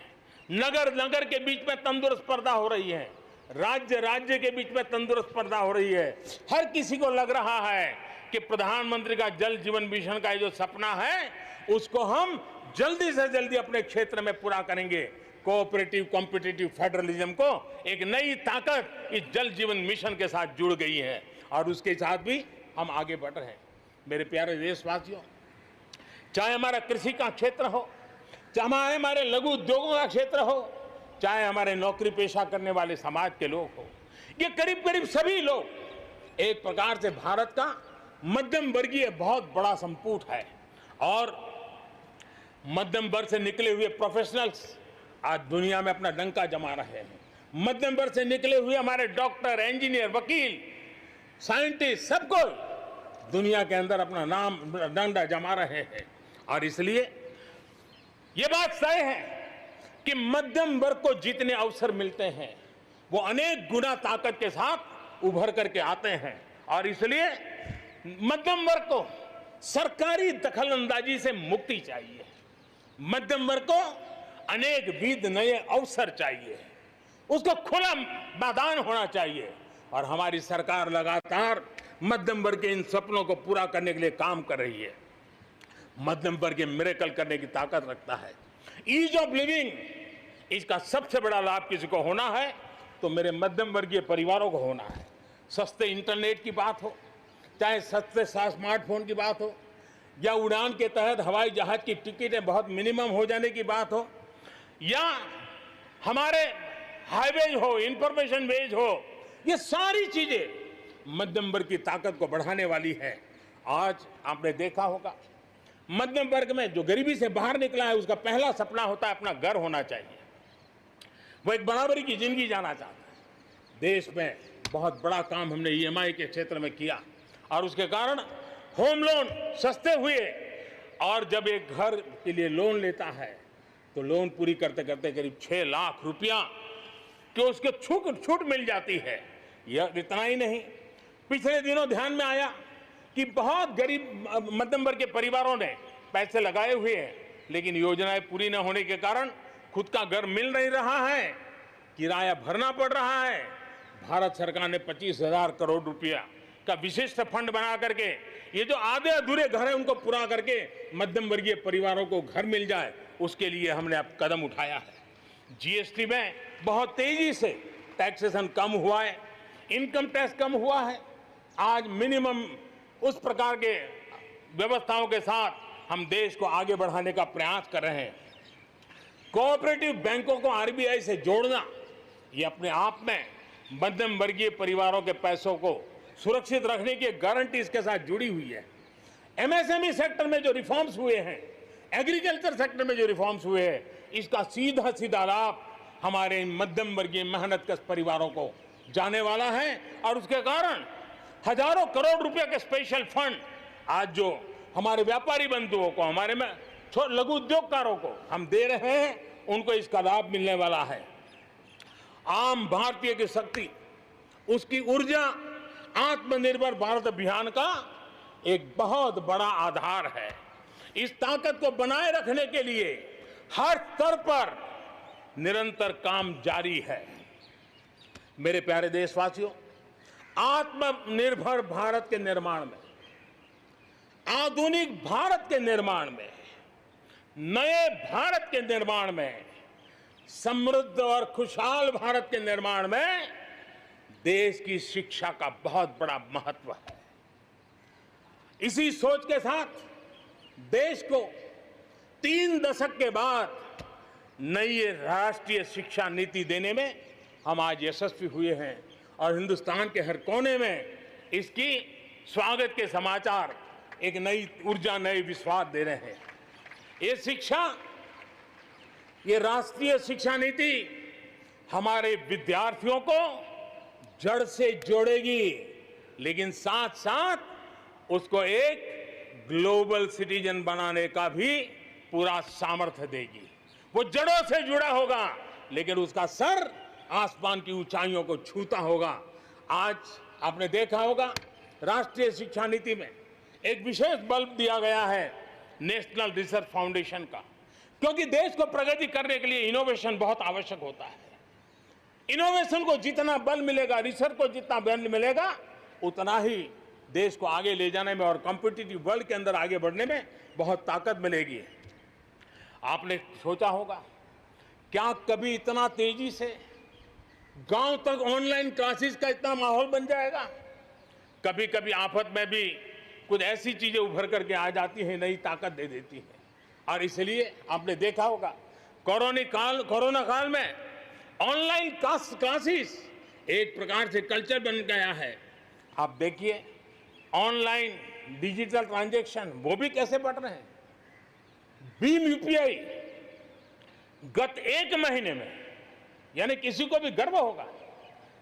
नगर नगर के बीच में तंदुरुस्त स्पर्धा हो रही है, राज्य राज्य के बीच में तंदुरुस्त स्पर्धा हो रही है। हर किसी को लग रहा है कि प्रधानमंत्री का जल जीवन मिशन का जो सपना है उसको हम जल्दी से जल्दी अपने क्षेत्र में पूरा करेंगे। कोऑपरेटिव कॉम्पिटिटिव फेडरलिज्म को एक नई ताकत इस जल जीवन मिशन के साथ जुड़ गई है और उसके साथ भी हम आगे बढ़ रहे हैं। मेरे प्यारे देशवासियों, चाहे हमारा कृषि का क्षेत्र हो, चाहे हमारे लघु उद्योगों का क्षेत्र हो, चाहे हमारे नौकरी पेशा करने वाले समाज के लोग हो, ये करीब करीब सभी लोग एक प्रकार से भारत का मध्यम वर्गीय बहुत बड़ा संपुट है। और मध्यम वर्ग से निकले हुए प्रोफेशनल्स आज दुनिया में अपना डंका जमा रहे हैं। मध्यम वर्ग से निकले हुए हमारे डॉक्टर, इंजीनियर, वकील, साइंटिस्ट, सब कोई दुनिया के अंदर अपना नाम डंडा जमा रहे हैं। और इसलिए ये बात तय है कि मध्यम वर्ग को जितने अवसर मिलते हैं वो अनेक गुना ताकत के साथ उभर करके आते हैं। और इसलिए मध्यम वर्ग को सरकारी दखलंदाजी से मुक्ति चाहिए। मध्यम वर्ग को अनेक विध नए अवसर चाहिए, उसको खुला मैदान होना चाहिए। और हमारी सरकार लगातार मध्यम वर्ग के इन सपनों को पूरा करने के लिए काम कर रही है। मध्यम वर्ग मिरेकल करने की ताकत रखता है। ईज ऑफ लिविंग, इसका सबसे बड़ा लाभ किसी को होना है तो मेरे मध्यम वर्गीय परिवारों को होना है। सस्ते इंटरनेट की बात हो, चाहे सस्ते स्मार्टफोन की बात हो, या उड़ान के तहत हवाई जहाज की टिकटें बहुत मिनिमम हो जाने की बात हो, या हमारे हाईवेज हो, इंफॉर्मेशन वेज हो, ये सारी चीजें मध्यम वर्ग की ताकत को बढ़ाने वाली है। आज आपने देखा होगा मध्यम वर्ग में जो गरीबी से बाहर निकला है उसका पहला सपना होता है अपना घर होना चाहिए। वो एक बराबरी की जिंदगी जाना चाहता है। देश में बहुत बड़ा काम हमने ईएमआई के क्षेत्र में किया और उसके कारण होम लोन सस्ते हुए। और जब एक घर के लिए लोन लेता है तो लोन पूरी करते करते करीब 6 लाख रुपया कि उसके छूट मिल जाती है। यह इतना ही नहीं, पिछले दिनों ध्यान में आया कि बहुत गरीब मध्यम वर्ग के परिवारों ने पैसे लगाए हुए हैं, लेकिन योजनाएं पूरी न होने के कारण खुद का घर मिल नहीं रहा है, किराया भरना पड़ रहा है। भारत सरकार ने 25,000 करोड़ रुपया का विशिष्ट फंड बना करके ये जो आधे अधूरे घर हैं उनको पूरा करके मध्यम वर्गीय परिवारों को घर मिल जाए, उसके लिए हमने अब कदम उठाया है। जीएसटी में बहुत तेजी से टैक्सेशन कम हुआ है, इनकम टैक्स कम हुआ है। आज मिनिमम उस प्रकार के व्यवस्थाओं के साथ हम देश को आगे बढ़ाने का प्रयास कर रहे हैं। कोऑपरेटिव बैंकों को आरबीआई से जोड़ना ये अपने आप में मध्यम वर्गीय परिवारों के पैसों को सुरक्षित रखने की गारंटी इसके साथ जुड़ी हुई है। एमएसएमई सेक्टर में जो रिफॉर्म्स हुए हैं, एग्रीकल्चर सेक्टर में जो रिफॉर्म्स हुए हैं, इसका सीधा सीधा लाभ हमारे मध्यम वर्गीय मेहनतकश परिवारों को जाने वाला है। और उसके कारण हजारों करोड़ रुपए के स्पेशल फंड आज जो हमारे व्यापारी बंधुओं को, हमारे में लघु उद्योगकारों को हम दे रहे हैं, उनको इसका लाभ मिलने वाला है। आम भारतीय की शक्ति, उसकी ऊर्जा आत्मनिर्भर भारत अभियान का एक बहुत बड़ा आधार है। इस ताकत को बनाए रखने के लिए हर स्तर पर निरंतर काम जारी है। मेरे प्यारे देशवासियों, आत्मनिर्भर भारत के निर्माण में, आधुनिक भारत के निर्माण में, नए भारत के निर्माण में, समृद्ध और खुशहाल भारत के निर्माण में देश की शिक्षा का बहुत बड़ा महत्व है। इसी सोच के साथ देश को 3 दशक के बाद नई राष्ट्रीय शिक्षा नीति देने में हम आज यशस्वी हुए हैं और हिंदुस्तान के हर कोने में इसकी स्वागत के समाचार एक नई ऊर्जा, नए विश्वास दे रहे हैं। ये शिक्षा, ये राष्ट्रीय शिक्षा नीति हमारे विद्यार्थियों को जड़ से जोड़ेगी, लेकिन साथ साथ उसको एक ग्लोबल सिटीजन बनाने का भी पूरा सामर्थ्य देगी। वो जड़ों से जुड़ा होगा, लेकिन उसका सर आसमान की ऊंचाइयों को छूता होगा। आज आपने देखा होगा राष्ट्रीय शिक्षा नीति में एक विशेष बल दिया गया है नेशनल रिसर्च फाउंडेशन का। क्योंकि देश को प्रगति करने के लिए इनोवेशन बहुत आवश्यक होता है। इनोवेशन को जितना बल मिलेगा, रिसर्च को जितना बल मिलेगा, उतना ही देश को आगे ले जाने में और कॉम्पिटिटिव वर्ल्ड के अंदर आगे बढ़ने में बहुत ताकत मिलेगी। आपने सोचा होगा, क्या कभी इतना तेजी से गांव तक ऑनलाइन क्लासेस का इतना माहौल बन जाएगा? कभी कभी आफत में भी कुछ ऐसी चीजें उभर करके आ जाती हैं, नई ताकत दे देती हैं। और इसलिए आपने देखा होगा, कोरोना काल में ऑनलाइन क्लासेस एक प्रकार से कल्चर बन गया है। आप देखिए, ऑनलाइन डिजिटल ट्रांजैक्शन वो भी कैसे बढ़ रहे हैं। भीम यूपीआई गत एक महीने में, यानी किसी को भी गर्व होगा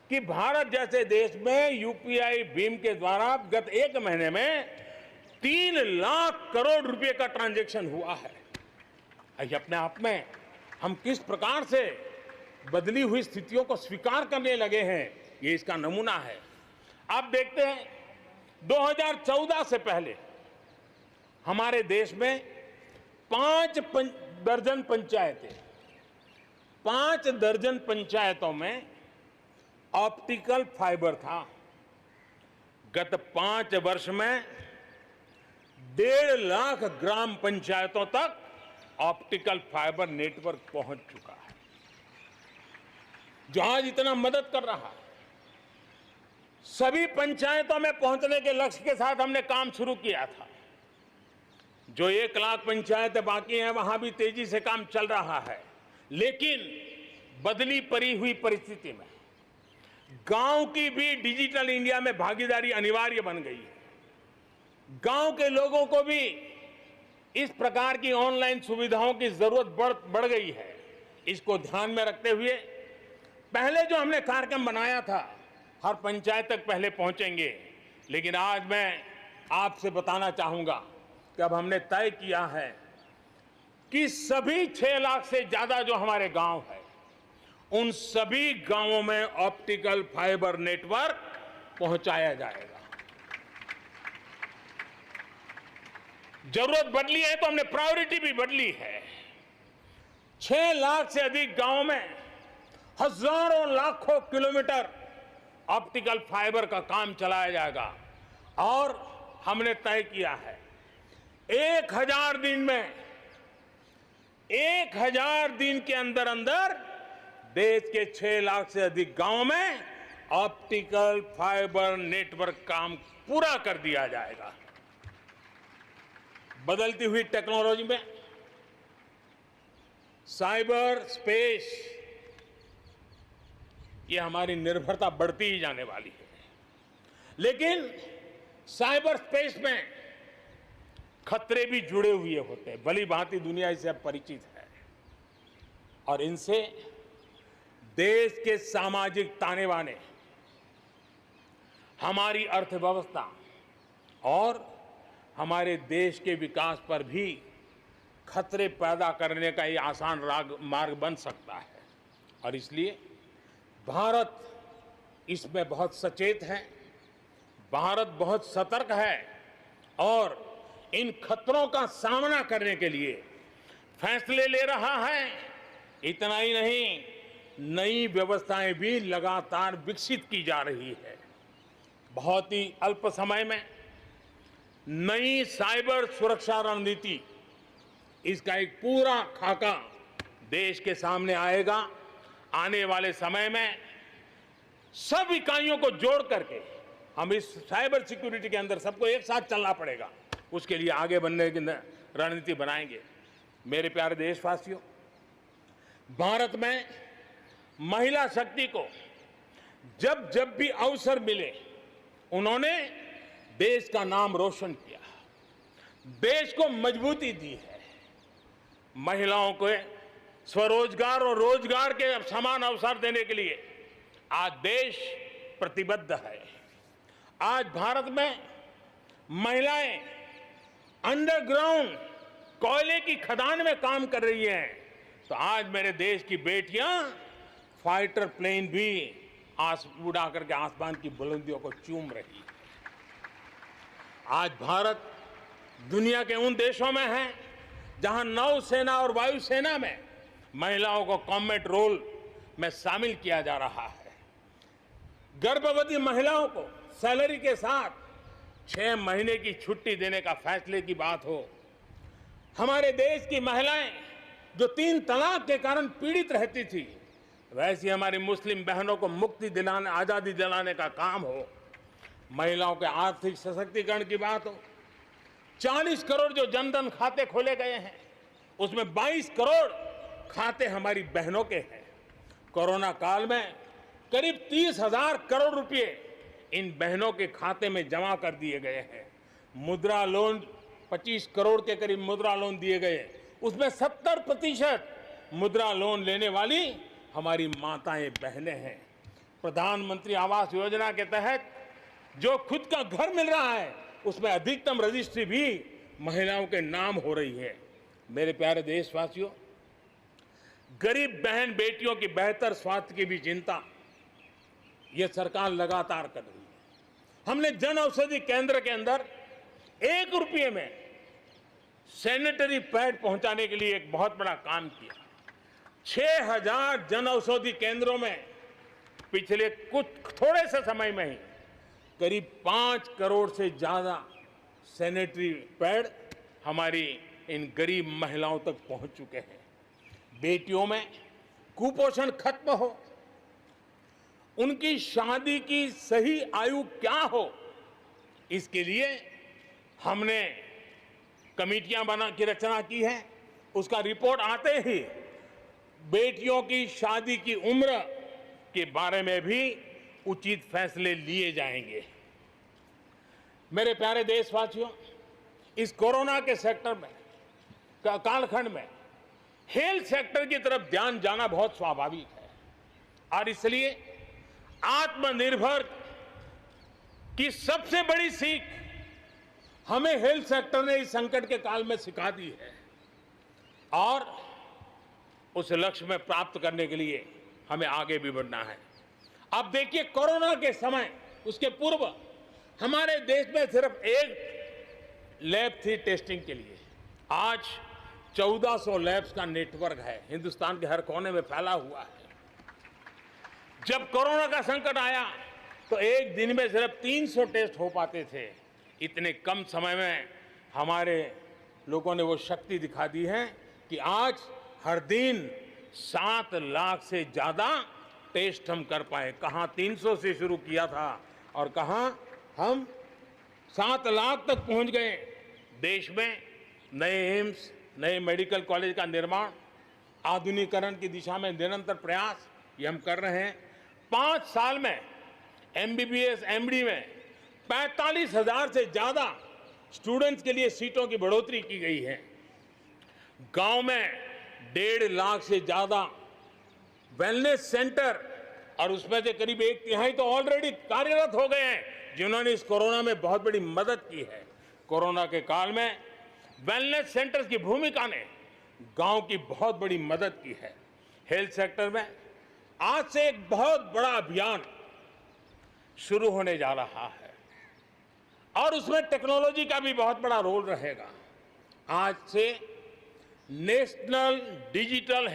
कि भारत जैसे देश में यूपीआई भीम के द्वारा गत एक महीने में 3 लाख करोड़ रुपए का ट्रांजैक्शन हुआ है। ये अपने आप में हम किस प्रकार से बदली हुई स्थितियों को स्वीकार करने लगे हैं, ये इसका नमूना है। आप देखते हैं, 2014 से पहले हमारे देश में 5 दर्जन पंचायतों में ऑप्टिकल फाइबर था। गत 5 वर्ष में 1.5 लाख ग्राम पंचायतों तक ऑप्टिकल फाइबर नेटवर्क पहुंच चुका है, जो आज इतना मदद कर रहा है। सभी पंचायतों में पहुंचने के लक्ष्य के साथ हमने काम शुरू किया था। जो 1 लाख पंचायतें बाकी हैं, वहां भी तेजी से काम चल रहा है। लेकिन बदली पड़ी हुई परिस्थिति में गांव की भी डिजिटल इंडिया में भागीदारी अनिवार्य बन गई है। गांव के लोगों को भी इस प्रकार की ऑनलाइन सुविधाओं की जरूरत बढ़ गई है। इसको ध्यान में रखते हुए पहले जो हमने कार्यक्रम बनाया था, हर पंचायत तक पहले पहुंचेंगे, लेकिन आज मैं आपसे बताना चाहूंगा कि अब हमने तय किया है कि सभी 6 लाख से ज्यादा जो हमारे गांव है, उन सभी गांवों में ऑप्टिकल फाइबर नेटवर्क पहुंचाया जाएगा। जरूरत बदली है तो हमने प्रायोरिटी भी बदली है। 6 लाख से अधिक गांवों में हजारों लाखों किलोमीटर ऑप्टिकल फाइबर का काम चलाया जाएगा। और हमने तय किया है 1000 दिन में, 1000 दिन के अंदर अंदर देश के 6 लाख से अधिक गांवों में ऑप्टिकल फाइबर नेटवर्क काम पूरा कर दिया जाएगा। बदलती हुई टेक्नोलॉजी में साइबर स्पेस, ये हमारी निर्भरता बढ़ती ही जाने वाली है। लेकिन साइबर स्पेस में खतरे भी जुड़े हुए होते हैं। भली भांति दुनिया इससे अब परिचित है, और इनसे देश के सामाजिक ताने बाने, हमारी अर्थव्यवस्था और हमारे देश के विकास पर भी खतरे पैदा करने का ये आसान मार्ग बन सकता है। और इसलिए भारत इसमें बहुत सचेत है, भारत बहुत सतर्क है और इन खतरों का सामना करने के लिए फैसले ले रहा है। इतना ही नहीं, नई व्यवस्थाएं भी लगातार विकसित की जा रही है। बहुत ही अल्प समय में नई साइबर सुरक्षा रणनीति, इसका एक पूरा खाका देश के सामने आएगा। आने वाले समय में सब इकाइयों को जोड़ करके हम इस साइबर सिक्योरिटी के अंदर सबको एक साथ चलना पड़ेगा। उसके लिए आगे बढ़ने की रणनीति बनाएंगे। मेरे प्यारे देशवासियों, भारत में महिला शक्ति को जब जब भी अवसर मिले, उन्होंने देश का नाम रोशन किया, देश को मजबूती दी है। महिलाओं को स्वरोजगार और रोजगार के समान अवसर देने के लिए आज देश प्रतिबद्ध है। आज भारत में महिलाएं अंडरग्राउंड कोयले की खदान में काम कर रही हैं, तो आज मेरे देश की बेटियां फाइटर प्लेन भी उड़ा करके आसमान की बुलंदियों को चूम रही है। आज भारत दुनिया के उन देशों में है जहां नौसेना और वायुसेना में महिलाओं को कॉम्बैट रोल में शामिल किया जा रहा है। गर्भवती महिलाओं को सैलरी के साथ 6 महीने की छुट्टी देने का फैसले की बात हो, हमारे देश की महिलाएं जो 3 तलाक के कारण पीड़ित रहती थी, वैसी हमारी मुस्लिम बहनों को मुक्ति दिलाने, आजादी दिलाने का काम हो, महिलाओं के आर्थिक सशक्तिकरण की बात हो। 40 करोड़ जो जनधन खाते खोले गए हैं, उसमें 22 करोड़ खाते हमारी बहनों के हैं। कोरोना काल में करीब 30,000 करोड़ रुपए इन बहनों के खाते में जमा कर दिए गए हैं। मुद्रा लोन 25 करोड़ के करीब मुद्रा लोन दिए गए, उसमें 70% मुद्रा लोन लेने वाली हमारी माताएं बहनें हैं। प्रधानमंत्री आवास योजना के तहत जो खुद का घर मिल रहा है, उसमें अधिकतम रजिस्ट्री भी महिलाओं के नाम हो रही है। मेरे प्यारे देशवासियों, गरीब बहन बेटियों की बेहतर स्वास्थ्य की भी चिंता ये सरकार लगातार कर रही है। हमने जन औषधि केंद्र के अंदर 1 रुपये में सैनिटरी पैड पहुंचाने के लिए एक बहुत बड़ा काम किया। 6,000 जन औषधि केंद्रों में पिछले थोड़े से समय में ही करीब 5 करोड़ से ज्यादा सैनिटरी पैड हमारी इन गरीब महिलाओं तक पहुंच चुके हैं। बेटियों में कुपोषण खत्म हो, उनकी शादी की सही आयु क्या हो, इसके लिए हमने कमेटियां बना की रचना की है। उसका रिपोर्ट आते ही बेटियों की शादी की उम्र के बारे में भी उचित फैसले लिए जाएंगे। मेरे प्यारे देशवासियों, इस कोरोना के सेक्टर में कालखंड में हेल्थ सेक्टर की तरफ ध्यान जाना बहुत स्वाभाविक है और इसलिए आत्मनिर्भर की सबसे बड़ी सीख हमें हेल्थ सेक्टर ने इस संकट के काल में सिखा दी है और उस लक्ष्य में प्राप्त करने के लिए हमें आगे भी बढ़ना है। अब देखिए, कोरोना के समय, उसके पूर्व हमारे देश में सिर्फ एक लैब थी टेस्टिंग के लिए। आज 1400 लैब्स का नेटवर्क है, हिंदुस्तान के हर कोने में फैला हुआ है। जब कोरोना का संकट आया तो एक दिन में सिर्फ 300 टेस्ट हो पाते थे। इतने कम समय में हमारे लोगों ने वो शक्ति दिखा दी है कि आज हर दिन 7 लाख से ज्यादा टेस्ट हम कर पाए। कहां 300 से शुरू किया था और कहां हम 7 लाख तक पहुंच गए। देश में नए एम्स, नए मेडिकल कॉलेज का निर्माण, आधुनिकीकरण की दिशा में निरंतर प्रयास ये हम कर रहे हैं। 5 साल में MBBS, MD में 45,000 से ज्यादा स्टूडेंट्स के लिए सीटों की बढ़ोतरी की गई है। गांव में 1.5 लाख से ज्यादा वेलनेस सेंटर और उसमें से करीब 1/3 तो ऑलरेडी कार्यरत हो गए हैं, जिन्होंने इस कोरोना में बहुत बड़ी मदद की है। कोरोना के काल में वेलनेस सेंटर्स की भूमिका ने गांव की बहुत बड़ी मदद की है। हेल्थ सेक्टर में आज से एक बहुत बड़ा अभियान शुरू होने जा रहा है और उसमें टेक्नोलॉजी का भी बहुत बड़ा रोल रहेगा। आज से नेशनल डिजिटल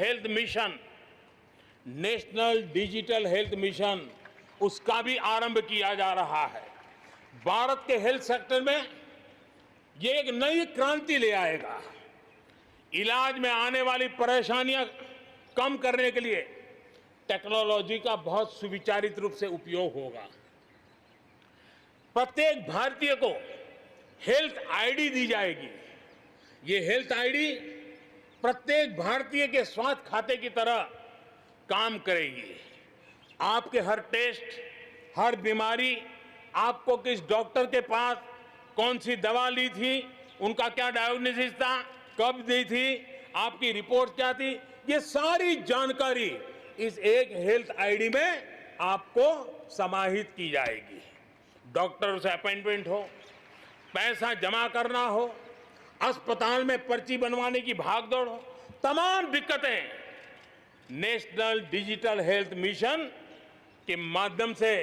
हेल्थ मिशन उसका भी आरंभ किया जा रहा है। भारत के हेल्थ सेक्टर में ये एक नई क्रांति ले आएगा। इलाज में आने वाली परेशानियां कम करने के लिए टेक्नोलॉजी का बहुत सुविचारित रूप से उपयोग होगा। प्रत्येक भारतीय को हेल्थ आईडी दी जाएगी। ये हेल्थ आईडी प्रत्येक भारतीय के स्वास्थ्य खाते की तरह काम करेगी। आपके हर टेस्ट, हर बीमारी, आपको किस डॉक्टर के पास कौन सी दवा ली थी, उनका क्या डायग्नोसिस था, कब दी थी, आपकी रिपोर्ट क्या थी, ये सारी जानकारी इस एक हेल्थ आईडी में आपको समाहित की जाएगी। डॉक्टर से अपॉइंटमेंट हो, पैसा जमा करना हो, अस्पताल में पर्ची बनवाने की भागदौड़ हो, तमाम दिक्कतें नेशनल डिजिटल हेल्थ मिशन के माध्यम से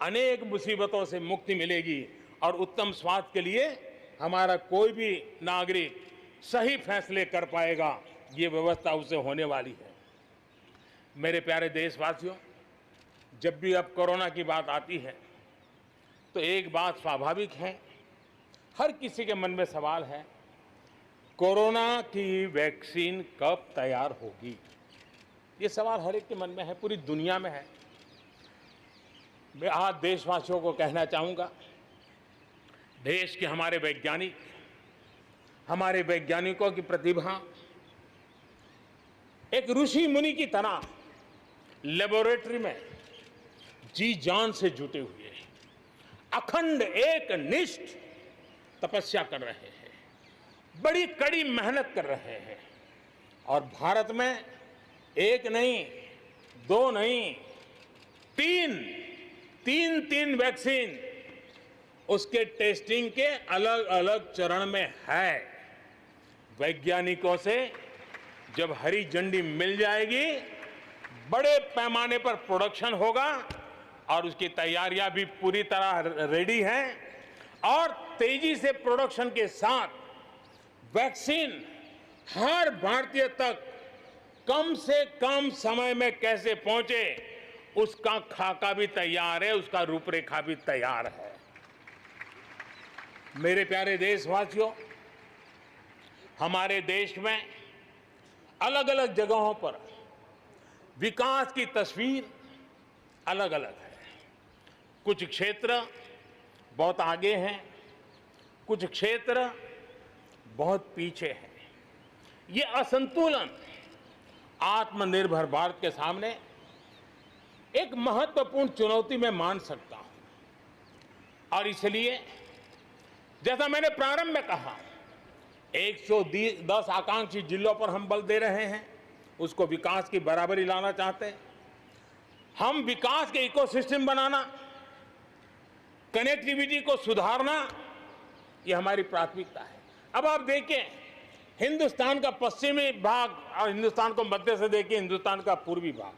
अनेक मुसीबतों से मुक्ति मिलेगी और उत्तम स्वास्थ्य के लिए हमारा कोई भी नागरिक सही फैसले कर पाएगा, ये व्यवस्था उसे होने वाली है। मेरे प्यारे देशवासियों, जब भी अब कोरोना की बात आती है तो एक बात स्वाभाविक है, हर किसी के मन में सवाल है, कोरोना की वैक्सीन कब तैयार होगी? ये सवाल हर एक के मन में है, पूरी दुनिया में है। मैं आज देशवासियों को कहना चाहूँगा, देश के हमारे वैज्ञानिकों की प्रतिभा एक ऋषि मुनि की तरह लेबोरेटरी में जी जान से जुटे हुए अखंड एक निष्ठ तपस्या कर रहे हैं, बड़ी कड़ी मेहनत कर रहे हैं। और भारत में एक नहीं, दो नहीं, तीन वैक्सीन उसके टेस्टिंग के अलग अलग चरण में है। वैज्ञानिकों से जब हरी झंडी मिल जाएगी, बड़े पैमाने पर प्रोडक्शन होगा और उसकी तैयारियां भी पूरी तरह रेडी हैं। और तेजी से प्रोडक्शन के साथ वैक्सीन हर भारतीय तक कम से कम समय में कैसे पहुंचे, उसका खाका भी तैयार है, उसका रूपरेखा भी तैयार है। मेरे प्यारे देशवासियों, हमारे देश में अलग अलग जगहों पर विकास की तस्वीर अलग अलग है। कुछ क्षेत्र बहुत आगे हैं, कुछ क्षेत्र बहुत पीछे हैं। ये असंतुलन आत्मनिर्भर भारत के सामने एक महत्वपूर्ण चुनौती मैं मान सकता हूं। और इसलिए जैसा मैंने प्रारंभ में कहा, 110 आकांक्षी जिलों पर हम बल दे रहे हैं, उसको विकास की बराबरी लाना चाहते हैं। हम विकास के इकोसिस्टम बनाना, कनेक्टिविटी को सुधारना, ये हमारी प्राथमिकता है। अब आप देखें, हिंदुस्तान का पश्चिमी भाग और हिंदुस्तान को मध्य से देखिए, हिंदुस्तान का पूर्वी भाग,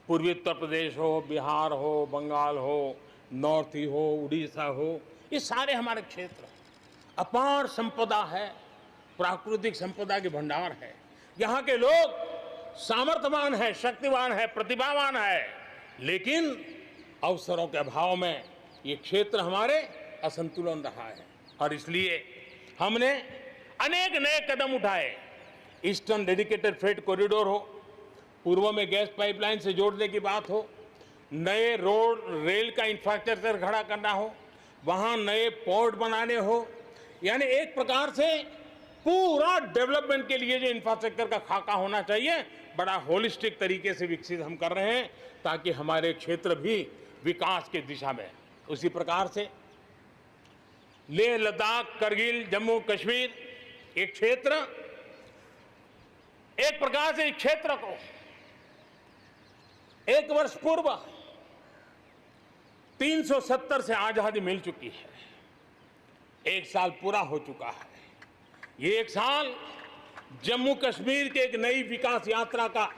पूर्वी उत्तर प्रदेश हो, बिहार हो, बंगाल हो, नॉर्थ ही हो, उड़ीसा हो, ये सारे हमारे क्षेत्र अपार संपदा है, प्राकृतिक संपदा के भंडार है। यहाँ के लोग सामर्थ्यवान है, शक्तिवान है, प्रतिभावान है, लेकिन अवसरों के अभाव में ये क्षेत्र हमारे असंतुलन रहा है। और इसलिए हमने अनेक नए कदम उठाए। ईस्टर्न डेडिकेटेड फ्रेट कॉरिडोर हो, पूर्व में गैस पाइपलाइन से जोड़ने की बात हो, नए रोड रेल का इंफ्रास्ट्रक्चर खड़ा करना हो, वहाँ नए पोर्ट बनाने हो, यानी एक प्रकार से पूरा डेवलपमेंट के लिए जो इंफ्रास्ट्रक्चर का खाका होना चाहिए, बड़ा होलिस्टिक तरीके से विकसित हम कर रहे हैं, ताकि हमारे क्षेत्र भी विकास की दिशा में। उसी प्रकार से लेह लद्दाख, करगिल, जम्मू कश्मीर, एक क्षेत्र, एक प्रकार से इस क्षेत्र को एक वर्ष पूर्व 370 से आजादी मिल चुकी है, एक साल पूरा हो चुका है। ये एक साल जम्मू कश्मीर के एक नई विकास यात्रा का